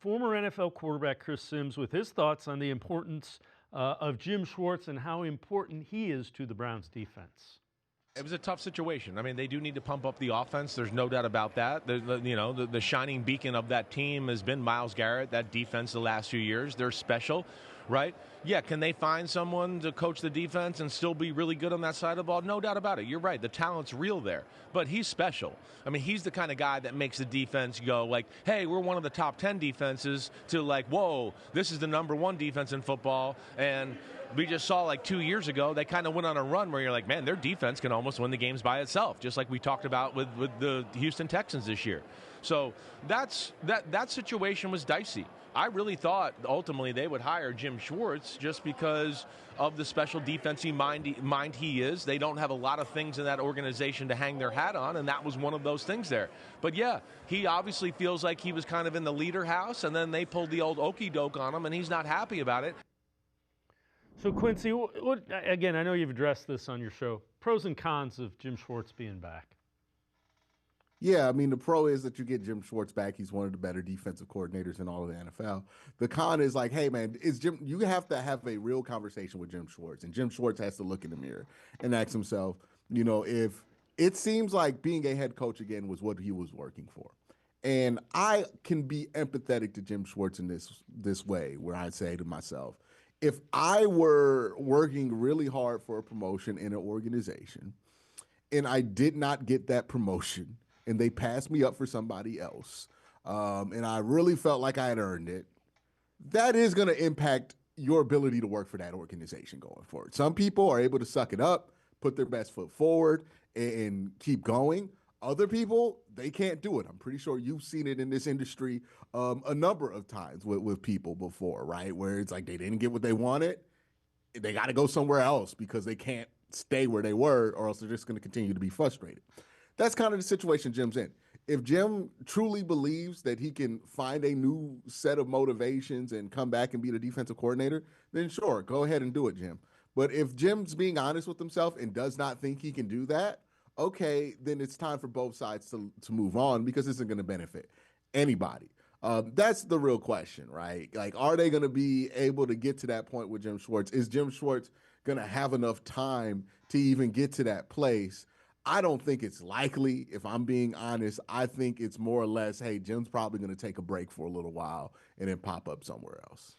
former NFL quarterback Chris Sims with his thoughts on the importance of Jim Schwartz and how important he is to the Browns defense. It was a tough situation. I mean, they do need to pump up the offense. There's no doubt about that. The shining beacon of that team has been Myles Garrett, that defense the last few years. They're special, right? Yeah, can they find someone to coach the defense and still be really good on that side of the ball? No doubt about it. You're right. The talent's real there. But he's special. I mean, he's the kind of guy that makes the defense go like, hey, we're one of the top 10 defenses, to like, whoa, this is the number one defense in football. And we just saw like 2 years ago, they kind of went on a run where you're like, man, their defense can almost win the games by itself, just like we talked about with the Houston Texans this year. So that situation was dicey. I really thought ultimately they would hire Jim Schwartz just because of the special defensive mind he is. They don't have a lot of things in that organization to hang their hat on, and that was one of those things there. But yeah, he obviously feels like he was kind of in the leader house, and then they pulled the old okey doke on him, and he's not happy about it. So Quincy, again, I know you've addressed this on your show. Pros and cons of Jim Schwartz being back. Yeah, I mean, the pro is that you get Jim Schwartz back. He's one of the better defensive coordinators in all of the NFL. The con is like, hey, man, you have to have a real conversation with Jim Schwartz. And Jim Schwartz has to look in the mirror and ask himself, if it seems like being a head coach again was what he was working for. And I can be empathetic to Jim Schwartz in this way, where I say to myself, if I were working really hard for a promotion in an organization and I did not get that promotion, and they passed me up for somebody else, and I really felt like I had earned it, that is going to impact your ability to work for that organization going forward. Some people are able to suck it up, put their best foot forward, and keep going. Other people, they can't do it. I'm pretty sure you've seen it in this industry a number of times with people before, right? Where it's like they didn't get what they wanted. They got to go somewhere else because they can't stay where they were, or else they're just going to continue to be frustrated. That's kind of the situation Jim's in. If Jim truly believes that he can find a new set of motivations and come back and be the defensive coordinator, then sure, go ahead and do it, Jim. But if Jim's being honest with himself and does not think he can do that, okay, then it's time for both sides to move on, because this isn't going to benefit anybody. That's the real question, right? Like, are they going to be able to get to that point with Jim Schwartz? Is Jim Schwartz going to have enough time to even get to that place? I don't think it's likely, if I'm being honest. I think it's more or less, hey, Jim's probably going to take a break for a little while and then pop up somewhere else.